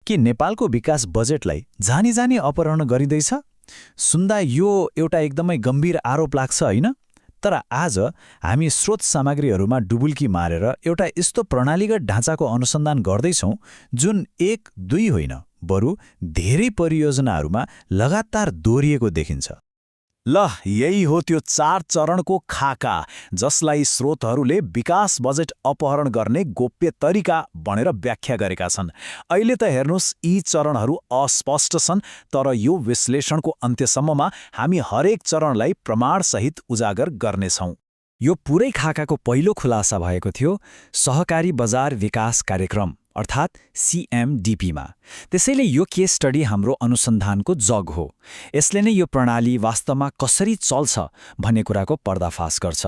के नेपालको विकास बजेटलाई जानी जानी अपहरण गरिँदैछ? सुन्दा यो एउटा एकदमै गम्भीर आरोप लाग्छ होइन? तर आज हामी स्रोत सामग्रीहरूमा डुबुल्की मारेर एउटा यस्तो प्रणालीगत ढाँचाको अनुसन्धान गर्दैछौँ जुन 1-2 होइन, बरु धेरै परियोजनाहरूमा लगातार दोहोरिएको देखिन्छ। ल, यही हो त्यो 4 चरणको खाका जसलाई स्रोतहरूले विकास बजेट अपहरण गर्ने गोप्य तरिका भनेर व्याख्या गरेका छन्। अहिले त हेर्नुस्, यी चरणहरू अस्पष्ट छन्, तर यो विश्लेषणको अन्त्यसम्ममा हामी हरेक चरणलाई प्रमाणसहित उजागर गर्नेछौँ। यो पुरै खाकाको पहिलो खुलासा भएको थियो सहकारी बजार विकास कार्यक्रम अर्थात् CMDPमा। त्यसैले यो केस स्टडी हाम्रो अनुसन्धानको जग हो। यसले नै यो प्रणाली वास्तवमा कसरी चल्छ भन्ने कुराको पर्दाफास गर्छ।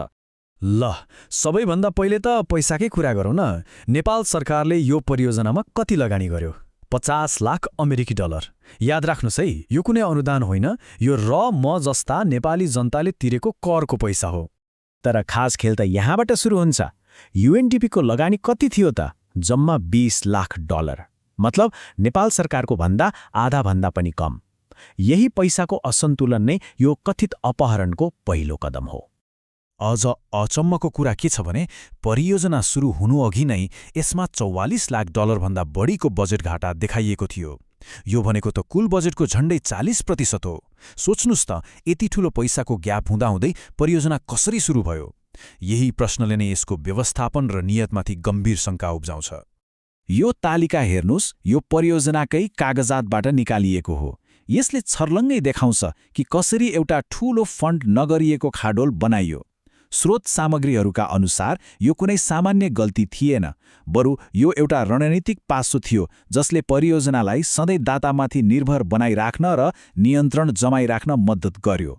ल, सबैभन्दा पहिले त पैसाकै कुरा गरौँ न। नेपाल सरकारले यो परियोजनामा कति लगानी गर्यो? 50 लाख अमेरिकी डलर। याद राख्नुस् है, यो कुनै अनुदान होइन, यो म जस्ता नेपाली जनताले तिरेको करको पैसा हो। तर खास खेल त यहाँबाट सुरु हुन्छ। UNDPको लगानी कति थियो त? जम्मा 20 लाख डलर। मतलब नेपाल सरकारको भन्दा आधाभन्दा पनि कम। यही पैसाको असन्तुलन नै यो कथित अपहरणको पहिलो कदम हो। अझ अचम्मको कुरा के छ भने परियोजना सुरु हुनुअघि नै यसमा 44 लाख डलरभन्दा बढीको बजेट घाटा देखाइएको थियो। यो भनेको त कुल बजेटको झण्डै 40% हो। सोच्नुस् त, यति ठूलो पैसाको ग्याप हुँदाहुँदै परियोजना कसरी सुरु भयो? यही प्रश्नले नै यसको व्यवस्थापन र नियतमाथि गम्भीर शङ्का उब्जाउँछ। यो तालिका हेर्नुस्, यो परियोजनाकै कागजातबाट निकालिएको हो। यसले छर्लङ्गै देखाउँछ कि कसरी एउटा ठूलो फन्ड नगरिएको खाडोल बनाइयो। स्रोत सामग्रीहरूका अनुसार यो कुनै सामान्य गल्ती थिएन, बरु यो एउटा रणनीतिक पासो थियो जसले परियोजनालाई सधैँ दातामाथि निर्भर बनाइराख्न र नियन्त्रण जमाइराख्न मद्दत गर्यो।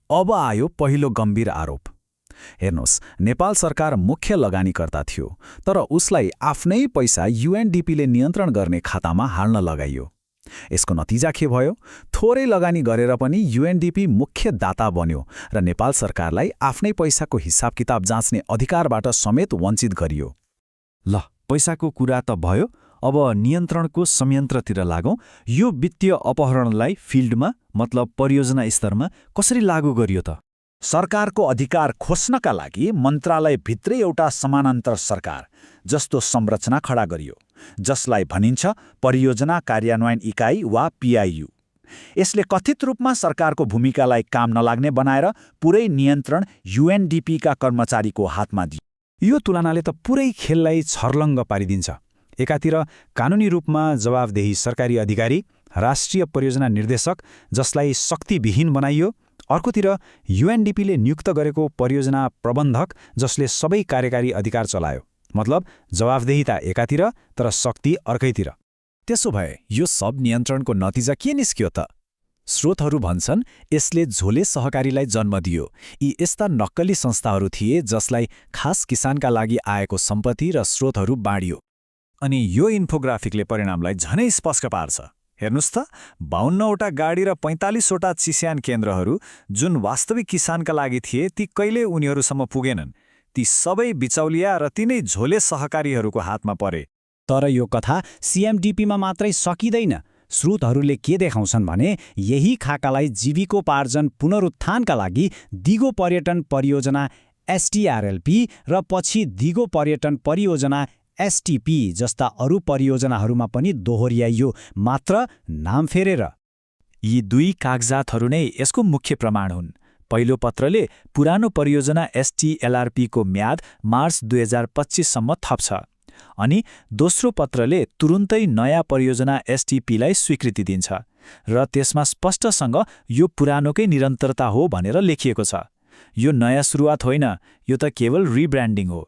अब आयो पहिलो गम्भीर आरोप। हेर्नुहोस्, नेपाल सरकार मुख्य लगानीकर्ता थियो, तर उसलाई आफ्नै पैसा UNDPले नियन्त्रण गर्ने खातामा हाल्न लगाइयो। यसको नतिजा के भयो? थोरै लगानी गरेर पनि UNDP मुख्य दाता बन्यो र नेपाल सरकारलाई आफ्नै पैसाको हिसाब किताब जाँच्ने अधिकारबाट समेत वञ्चित गरियो। ल, पैसाको कुरा त भयो, अब नियन्त्रणको संयन्त्रतिर लागौँ। यो वित्तीय अपहरणलाई फिल्डमा, मतलब परियोजना स्तरमा कसरी लागू गरियो त? सरकारको अधिकार खोज्नका लागि मन्त्रालयभित्रै एउटा समानान्तर सरकार जस्तो संरचना खडा गरियो, जसलाई भनिन्छ परियोजना कार्यान्वयन इकाइ वा PIU। यसले कथित रूपमा सरकारको भूमिकालाई काम नलाग्ने बनाएर पुरै नियन्त्रण UNDPका कर्मचारीको हातमा दियो। यो तुलनाले त पुरै खेललाई छर्लङ्ग पारिदिन्छ। एकातिर कानुनी रूपमा जवाबदेही सरकारी अधिकारी, राष्ट्रिय परियोजना निर्देशक जसलाई शक्तिविहीन बनाइयो, अर्कोतिर UNDPले नियुक्त गरेको परियोजना प्रबन्धक जसले सबै कार्यकारी अधिकार चलायो। मतलब जवाबदेहिता एकातिर तर शक्ति अर्कैतिर। त्यसो भए यो सब नियन्त्रणको नतिजा के निस्क्यो त? स्रोतहरू भन्छन् यसले झोले सहकारीलाई जन्म दियो। यी यस्ता नक्कली संस्थाहरू थिए जसलाई खास किसानका लागि आएको सम्पत्ति र स्रोतहरू बाँडियो। अनि यो इन्फोग्राफिकले परिणामलाई झनै स्पष्ट पार्छ। हेर्नुस् त, 52वटा गाडी र 45वटा चिस्यान केन्द्रहरू जुन वास्तविक किसानका लागि थिए, ती कहिले उनीहरूसम्म पुगेनन्। ती सबै बिचौलिया र तिनै झोले सहकारीहरूको हातमा परे। तर यो कथा CMDPमा मात्रै सकिँदैन। स्रोतहरूले के देखाउँछन् भने यही खाकालाई जीविकोपार्जन पुनरुत्थानका लागि दिगो पर्यटन परियोजना STRLP र पछि दिगो पर्यटन परियोजना STP जस्ता अरू परियोजनाहरूमा पनि दोहोर्याइयो, मात्र नाम फेरेर। यी दुई कागजातहरू नै यसको मुख्य प्रमाण हुन्। पहिलो पत्रले पुरानो परियोजना STLRP को म्याद मार्च 2025 सम्म थप्छ, अनि दोस्रो पत्रले तुरुन्तै नयाँ परियोजना STPलाई स्वीकृति दिन्छ र त्यसमा स्पष्टसँग यो पुरानोकै निरन्तरता हो भनेर लेखिएको छ। यो नयाँ सुरुवात होइन, यो त केवल रिब्रान्डिङ हो।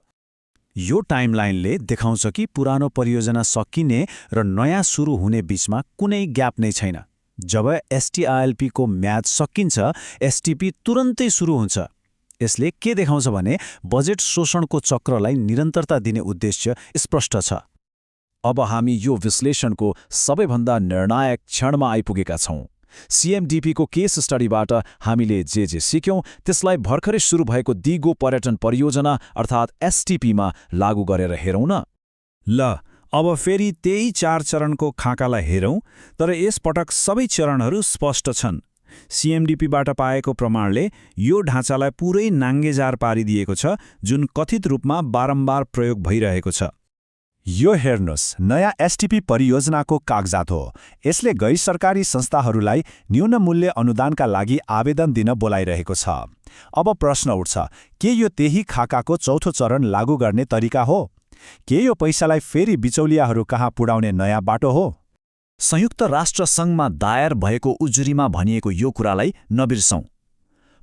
यो टाइमलाइनले देखाउँछ कि पुरानो परियोजना सकिने र नयाँ सुरु हुने बीचमा कुनै ग्याप नै छैन। जब STRLP को म्याद सकिन्छ, STP तुरन्तै सुरु हुन्छ। यसले के देखाउँछ भने बजेट शोषणको चक्रलाई निरन्तरता दिने उद्देश्य स्पष्ट छ। अब हामी यो विश्लेषणको सबैभन्दा निर्णायक क्षणमा आइपुगेका छौँ। CMDP को केस स्टडीबाट हामीले जे सिक्यौं त्यसलाई भर्खरै सुरु भएको दिगो पर्यटन परियोजना अर्थात् STPमा लागू गरेर हेरौँ न। ल, अब फेरि त्यही 4 चरणको खाकालाई हेरौँ, तर यसपटक सबै चरणहरू स्पष्ट छन्। सीएमडीपीबाट पाएको प्रमाणले यो ढाँचालाई पुरै नाङ्गेजार पारिदिएको छ, जुन कथित रूपमा बारम्बार प्रयोग भइरहेको छ। यो हेर्नुहोस्, नयाँ एसटिपी परियोजनाको कागजात हो। यसले गैर-सरकारी संस्थाहरूलाई न्यून मूल्य अनुदानका लागि आवेदन दिन बोलाइरहेको छ। अब प्रश्न उठ्छ, के यो त्यही खाकाको चौथो चरण लागू गर्ने तरिका हो? के यो पैसालाई फेरि बिचौलियाहरू कहाँ पुर्याउने नयाँ बाटो हो? संयुक्त राष्ट्र सङ्घमा दायर भएको उजुरीमा भनिएको यो कुरालाई नबिर्सौँ।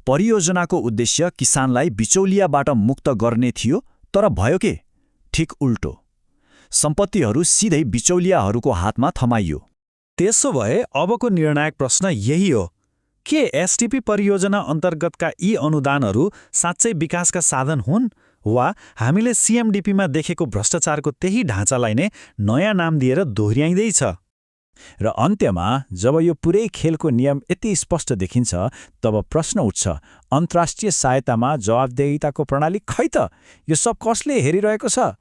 परियोजनाको उद्देश्य किसानलाई बिचौलियाबाट मुक्त गर्ने थियो, तर भयो के? ठिक उल्टो। सम्पत्तिहरू सिधै बिचौलियाहरूको हातमा थमाइयो। त्यसो भए अबको निर्णायक प्रश्न यही हो, के एसटिपी परियोजना अन्तर्गतका यी अनुदानहरू साँच्चै विकासका साधन हुन्, वा हामीले सीएमडीपीमा देखेको भ्रष्टाचारको त्यही ढाँचालाई नै नयाँ नाम दिएर दोहोऱ्याइँदैछ? र अन्त्यमा जब यो पुरै खेलको नियम यति स्पष्ट देखिन्छ, तब प्रश्न उठ्छ, अन्तर्राष्ट्रिय सहायतामा जवाबदेहिताको प्रणाली खै त? यो सब कसले हेरिरहेको छ?